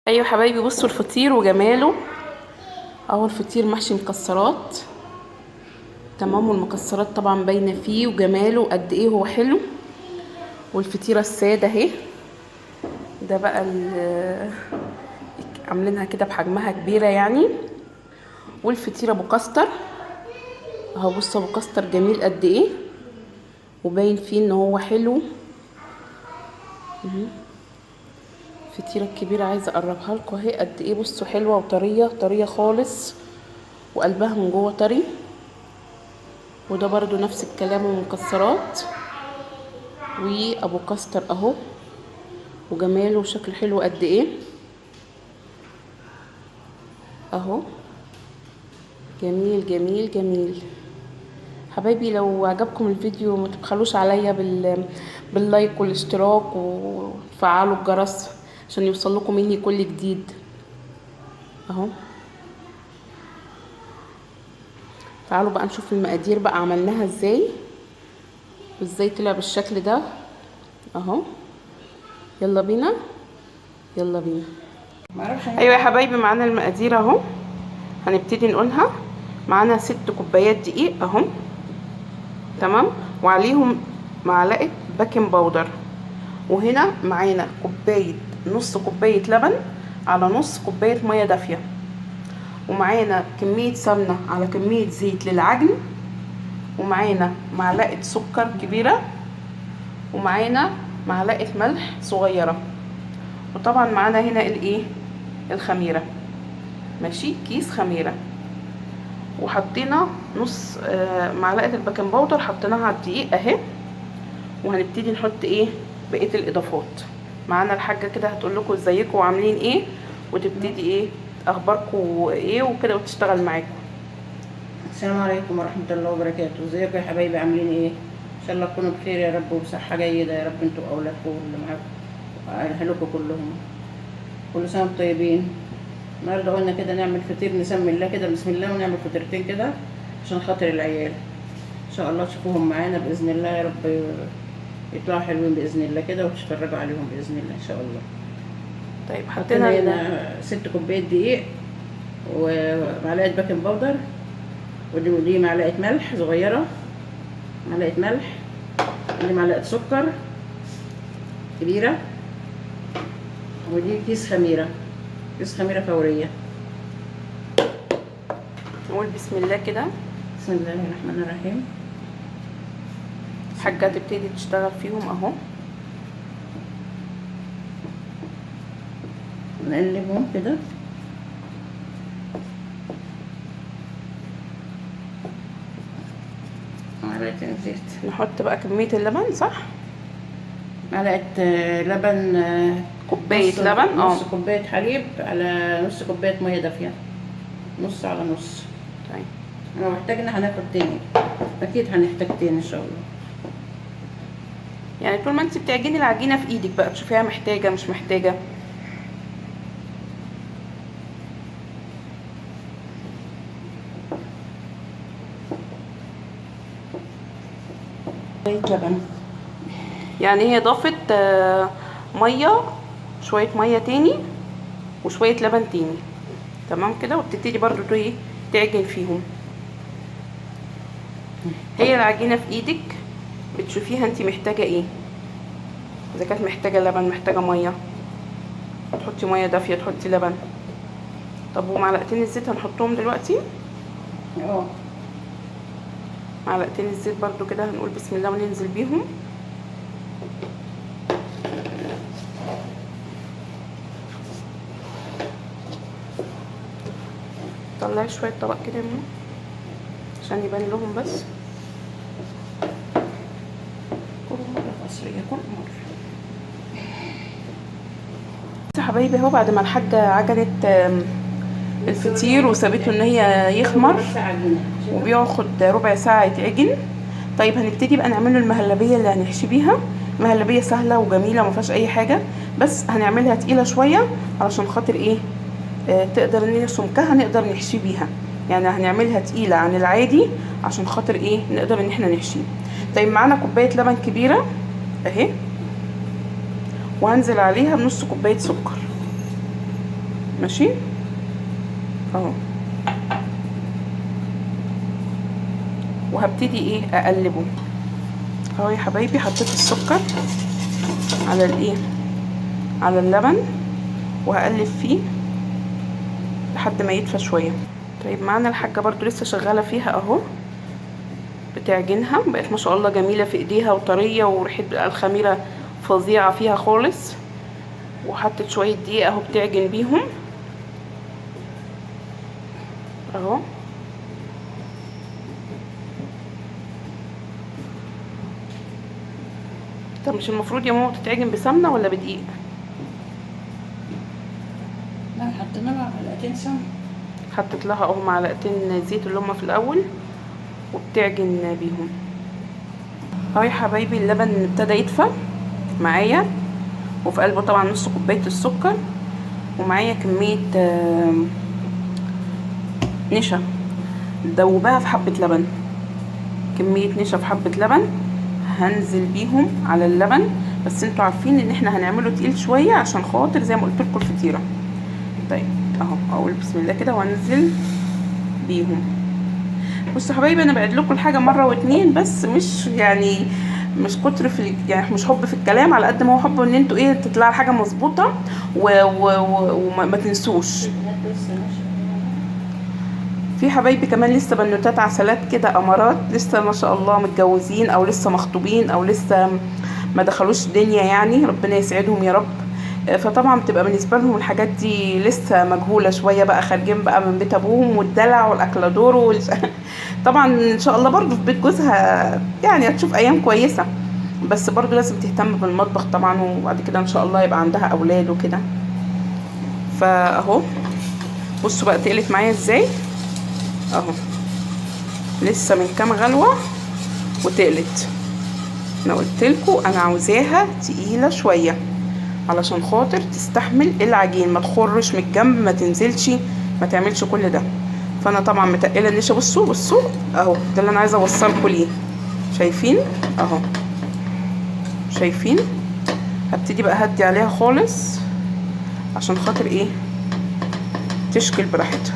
ايوه حبايبي، بصوا الفطير وجماله. اهو الفطير محشي مكسرات. تمام، والمكسرات طبعا باينه فيه، وجماله قد ايه هو حلو. والفطيره الساده اهي. ده بقى عاملينها كده بحجمها كبيره يعني. والفطيره ابو كاستر. اهو بصوا ابو كاستر جميل قد ايه، وباين فيه ان هو حلو. الفطيره الكبيره عايزه اقربها لكم اهي قد ايه. بصوا حلوه وطريه طريه خالص، وقلبها من جوه طري. وده برضو نفس الكلام، ومكسرات وابو كاستر اهو، وجماله وشكله حلو قد ايه اهو. جميل جميل جميل. حبايبي لو عجبكم الفيديو ما تبخلوش عليا باللايك والاشتراك، وتفعلوا الجرس عشان يوصل لكم مني كل جديد اهو. تعالوا بقى نشوف المقادير بقى عملناها ازاي، وازاي طلع بالشكل ده اهو. يلا بينا يلا بينا. ايوه يا حبايبي، معانا المقادير اهو. هنبتدي نقولها. معانا 6 كوبايات دقيق اهو، تمام، وعليهم معلقه بيكنج باودر. وهنا معانا نص كوبايه لبن على نص كوبايه ميه دافيه. ومعانا كميه سمنه على كميه زيت للعجن. ومعانا معلقه سكر كبيره. ومعانا معلقه ملح صغيره. وطبعا معانا هنا الخميره. ماشي، كيس خميره. وحطينا نص معلقه البيكنج باودر، حطيناها على الدقيق اهي. وهنبتدي نحط بقيه الاضافات. معانا الحاجه كده هتقول لكم ازيكم وعاملين ايه، وتبتدي اخباركم وكده، وتشتغل معاكم. السلام عليكم ورحمه الله وبركاته. ازيكم يا حبايبي، عاملين ايه؟ ان شاء الله تكونوا بخير يا رب، وبصحه جيده يا رب، انتوا واولادكم واللي معاكم واهلكم كلهم. كل سنه وانتم طيبين. النهارده قلنا كده نعمل فطير، نسمي الله كده بسم الله، ونعمل فطيرتين كده عشان خاطر العيال. ان شاء الله تشوفوهم معانا باذن الله يا رب، يطلعوا حلوين باذن الله كده، وتتفرجوا عليهم باذن الله ان شاء الله. طيب حطينا هنا 6 كوبايات دقيق، ومعلقه بيكنج باودر، ودي معلقه ملح صغيره، معلقه ملح، ودي معلقه سكر كبيره، ودي كيس خميره فوريه. نقول بسم الله كده. بسم الله الرحمن الرحيم. الحاجه تبتدي تشتغل فيهم اهو. نقلبهم كده. معلقتين زيت. نحط بقى كميه اللبن، صح؟ معلقه لبن، كوبايه لبن، نص كوبايه حليب على نص كوبايه ميه دافيه، نص على نص. طيب لو احتاجنا هناخد تاني، اكيد هنحتاج تاني ان شاء الله. يعني طول ما انت بتعجني العجينه في ايدك بقى تشوفيها محتاجه مش محتاجه. لبن، يعني هي ضافت ميه، شويه ميه تاني وشويه لبن تاني، تمام كده. وبتبتدي برضو تعجن فيهم. هي العجينه في ايدك، بتشوفيها انت محتاجه ايه. اذا كانت محتاجه لبن، محتاجه ميه، تحطي ميه دافيه، تحطي لبن. طب ومعلقتين الزيت هنحطهم دلوقتي. معلقتين الزيت برضو كده، هنقول بسم الله وننزل بيهم. طلعي شويه طبق كده منه عشان يبان لهم بس. كل مره مصريه، كل مره. يا حبايبي اهو، بعد ما الحاجه عجنت الفطير وسابته ان هي يخمر، وبياخد ربع ساعه يتعجن. طيب هنبتدي بقى نعمله المهلبيه اللي هنحشي بيها. مهلبيه سهله وجميله ما فيهاش اي حاجه، بس هنعملها تقيله شويه علشان خاطر تقدر ان هي سمكها نقدر نحشي بيها. يعني هنعملها تقيله عن العادي عشان خاطر نقدر ان احنا نحشيه. طيب معانا كوبايه لبن كبيره اهي، وهنزل عليها بنص كوبايه سكر. ماشي اهو. وهبتدي ايه اقلبه اهو يا حبايبي. حطيت السكر على الايه، على اللبن، وهقلب فيه لحد ما يدفى شويه. طيب معانا الحاجه برضو لسه شغاله فيها اهو، بتعجنها. بقت ما شاء الله جميله في ايديها وطريه، وريحه الخميره فظيعه فيها خالص. وحطت شويه دقيق اهو بتعجن بيهم اهو. طب مش المفروض يا ماما تتعجن بسمنه ولا بدقيق؟ لا حطينا لها معلقتين سمنه. حطيت لها اهو معلقتين زيت اللي هما في الاول، وبتعجن بيهم اهو يا حبايبي. اللبن ابتدى يدفى معايا، وفي قلبه طبعا نص كوبايه السكر، ومعايا كميه نشا دوبها في حبه لبن. كميه نشا في حبه لبن هنزل بيهم على اللبن، بس انتوا عارفين ان احنا هنعمله تقيل شويه عشان خاطر زي ما قلت لكم الفطيره. طيب اهو اقول بسم الله كده وانزل بيهم. بصوا يا حبايبي انا بعد لكم الحاجه مره واتنين، بس مش يعني مش كتر في يعني مش حب في الكلام، على قد ما هو حب ان انتوا ايه تطلع الحاجه مظبوطه وما تنسوش. في حبايبي كمان لسه بنوتات عسلات كده امارات، لسه ما شاء الله متجوزين او لسه مخطوبين او لسه ما دخلوش دنيا، يعني ربنا يسعدهم يا رب. فطبعا بتبقى بالنسبه لهم الحاجات دي لسه مجهوله شويه، بقى خارجين بقى من بيت ابوهم والدلع والاكلادور طبعا ان شاء الله برضو في بيت جوزها يعني هتشوف ايام كويسه، بس برضو لازم تهتم بالمطبخ طبعا، وبعد كده ان شاء الله يبقى عندها اولاد وكده. فاهو بصوا بقى تقلت معايا ازاي اهو، لسه من كام غلوه وتقلت. انا قلتلكوا انا عاوزاها تقيله شويه علشان خاطر تستحمل العجين، ما تخرش من الجنب، ما تنزلش، ما تعملش كل ده. فانا طبعا متقله النشا. بصوا اهو، ده اللي انا عايزه اوصلكوا ليه. شايفين اهو، شايفين؟ هبتدي بقى اهدي عليها خالص عشان خاطر ايه تشكل براحتها.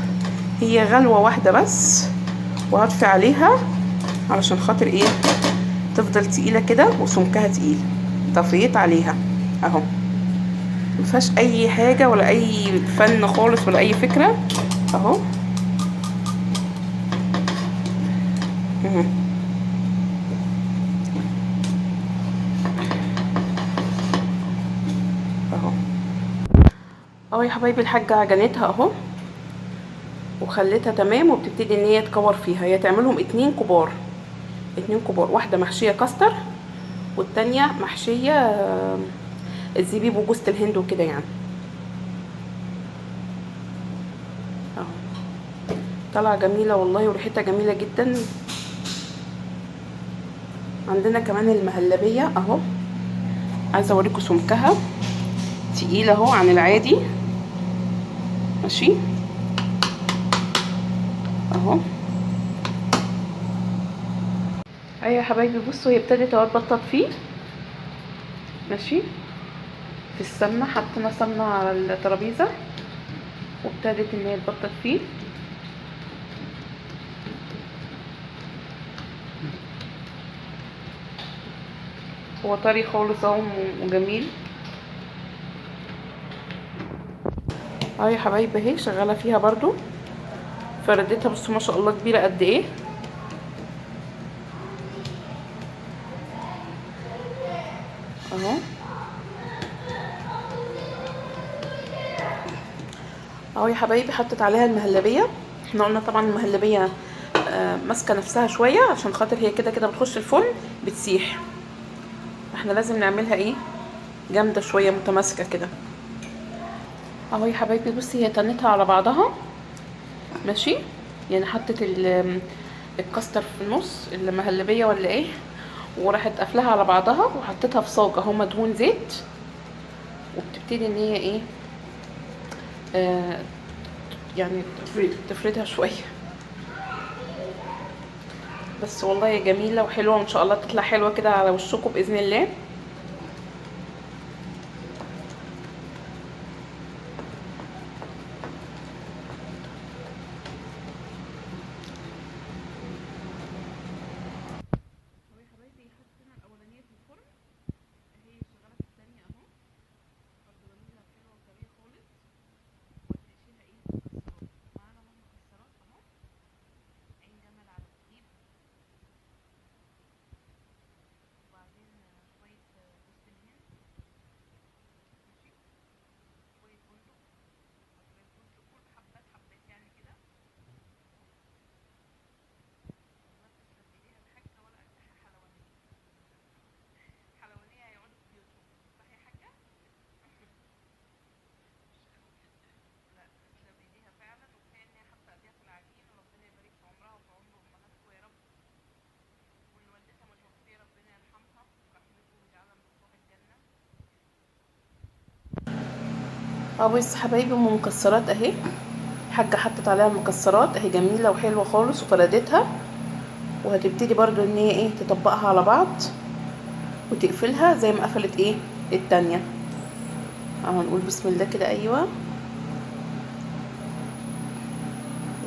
هي غلوه واحده بس وهطفي عليها علشان خاطر ايه تفضل تقيله كده وسمكها تقيل. طفيت عليها اهو، مفيهاش اي حاجه ولا اي فن خالص ولا اي فكره اهو. اهو يا حبايبي الحاجه عجنتها اهو وخليتها تمام، وبتبتدي ان هي تكور فيها. هي تعملهم اتنين كبار، واحده محشيه كاستر والتانيه محشيه الزبيب وجوز الهند وكده يعني اهو. طالعه جميله والله وريحتها جميله جدا. عندنا كمان المهلبيه اهو، عايزه اوريكم سمكها تقيله اهو عن العادي. ماشي اهو. ايوه يا حبايبي بصوا هي ابتدت اهو تبطط فيه. ماشي في السمنه، حطينا سمنه على الترابيزه وابتدت ان هي تبطط فيه. هو طري خالص اهو وجميل اهو يا حبايبي. اهي شغاله فيها برضو، فردتها بصوا ما شاء الله كبيره قد ايه اهو اهو يا حبايبي. حطيت عليها المهلبيه. احنا قلنا طبعا المهلبيه ماسكه نفسها شويه عشان خاطر هي كده كده بتخش الفرن بتسيح، احنا لازم نعملها ايه جامده شويه متماسكه كده اهو يا حبايبي. بصي هي تنتها على بعضها ماشي، يعني حطت الكاستر في النص المهلبيه ولا ايه، وراحت قافلاها على بعضها وحطيتها في صاج اهو مدهون زيت، وبتبتدي ان هي ايه يعني تفردها شويه. بس والله جميله وحلوه وان شاء الله تطلع حلوه كده على وشكم باذن الله. بص حبايبي، ام مكسرات اهي، حاجه حطت عليها المكسرات اهي، جميله وحلوه خالص وفردتها. وهتبتدي برضو ان هي ايه تطبقها على بعض وتقفلها زي ما قفلت ايه التانية. اهو نقول بسم الله كده. ايوه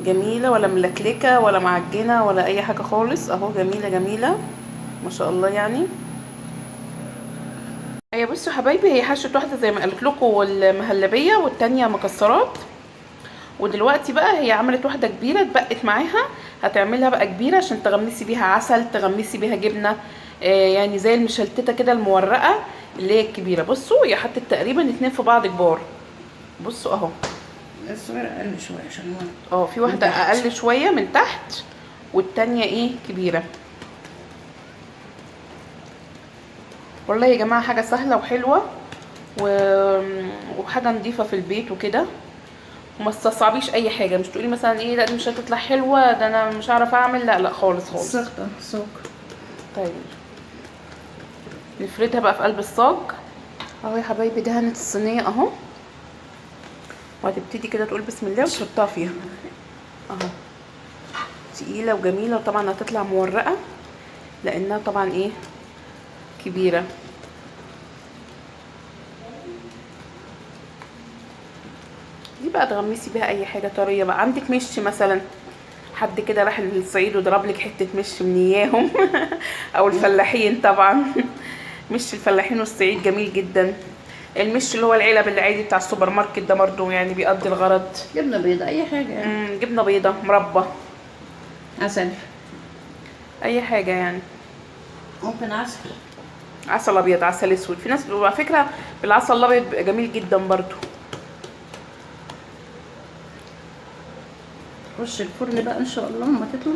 جميله، ولا ملكلكه ولا معجنه ولا اي حاجه خالص. اهو جميله جميله ما شاء الله يعني. هي بصوا حبايبي، هي حشت واحده زي ما قلت لكم المهلبيه والتانية مكسرات. ودلوقتي بقى هي عملت واحده كبيره اتبقت معاها، هتعملها بقى كبيره عشان تغمسي بيها عسل، تغمسي بيها جبنه، يعني زي المشلتته كده المورقه اللي هي الكبيره. بصوا هي حطت تقريبا 2 في بعض كبار. بصوا اهو الصغيرة اقل شوية عشان في واحده اقل شويه من تحت والتانية ايه كبيره. والله يا جماعه حاجه سهله وحلوه وحاجه نظيفه في البيت وكده، وما تستصعبيش اي حاجه. مش تقولي مثلا ايه لا دي مش هتطلع حلوه، ده انا مش هعرف اعمل. لا لا خالص خالص. سخطة سوق. طيب نفردها بقى في قلب الصاج اهو يا حبايبي. دهنت الصينيه اهو، وهتبتدي كده تقول بسم الله وتحطها فيها اهو. تقيله وجميله، وطبعا هتطلع مورقه لانها طبعا ايه كبيره. دي بقى تغمسي بيها اي حاجه طريه بقى. عندك مش مثلا حد كده راح للصعيد وضرب لك حته مش من اياهم او الفلاحين طبعا مش الفلاحين والصعيد جميل جدا. المش اللي هو العلب العادي بتاع السوبر ماركت ده برضو يعني بيقضي الغرض. جبنة بيضة اي حاجة يعني. جبنه بيضه، مربى، عسل، اي حاجه يعني. ممكن عسل، عسل ابيض، عسل اسود. في ناس على فكره بالعسل الابيض بيبقى جميل جدا برضو. خش الفرن بقى ان شاء الله لما تطلع.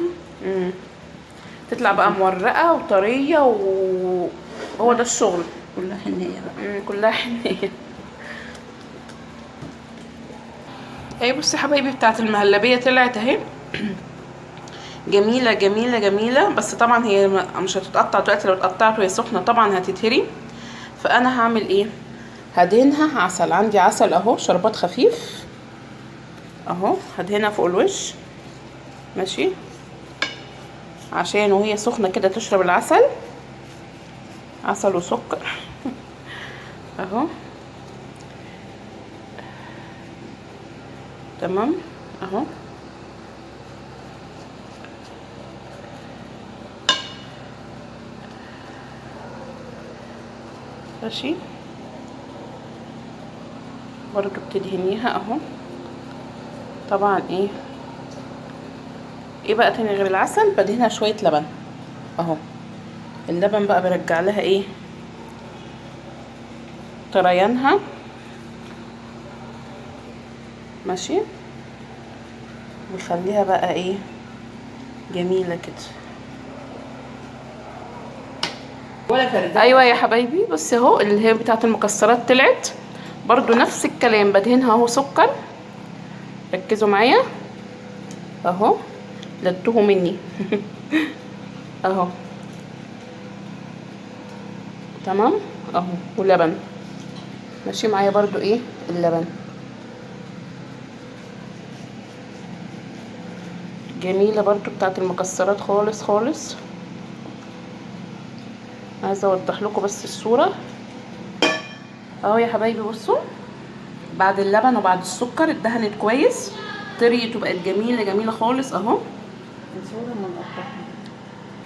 تطلع بقى مورقه وطريه وهو ده الشغل. كلها حنية بقى. كلها حنية. اهي بصي حبايبي بتاعت المهلبية طلعت اهي جميلة جميلة جميلة. بس طبعا هي مش هتتقطع دلوقتي، لو اتقطعت وهي سخنة طبعا هتتهري. فانا هعمل ايه، هدهنها عسل. عندي عسل اهو شربات خفيف اهو، هدهنها فوق الوش ماشي، عشان وهي سخنة كده تشرب العسل. عسل وسكر اهو تمام اهو. ماشي برضو بتدهنيها اهو. طبعا ايه بقى تاني غير العسل، بدهنها شوية لبن اهو. اللبن بقى برجع لها ايه طريانها ماشي، ويخليها بقى ايه جميلة كده. ولا فردة. ايوه يا حبايبي بصي اهو اللي هي بتاعت المكسرات طلعت برضو نفس الكلام. بدهنها اهو سكر، ركزوا معايا اهو، لا تتوهوا مني اهو تمام اهو. ولبن ماشي معايا برضو ايه اللبن جميلة برضو بتاعت المكسرات خالص خالص. عايزة اوضح لكم بس الصورة اهو يا حبايبي. بصوا بعد اللبن وبعد السكر اتدهنت كويس، طريت وبقت جميلة جميلة خالص اهو.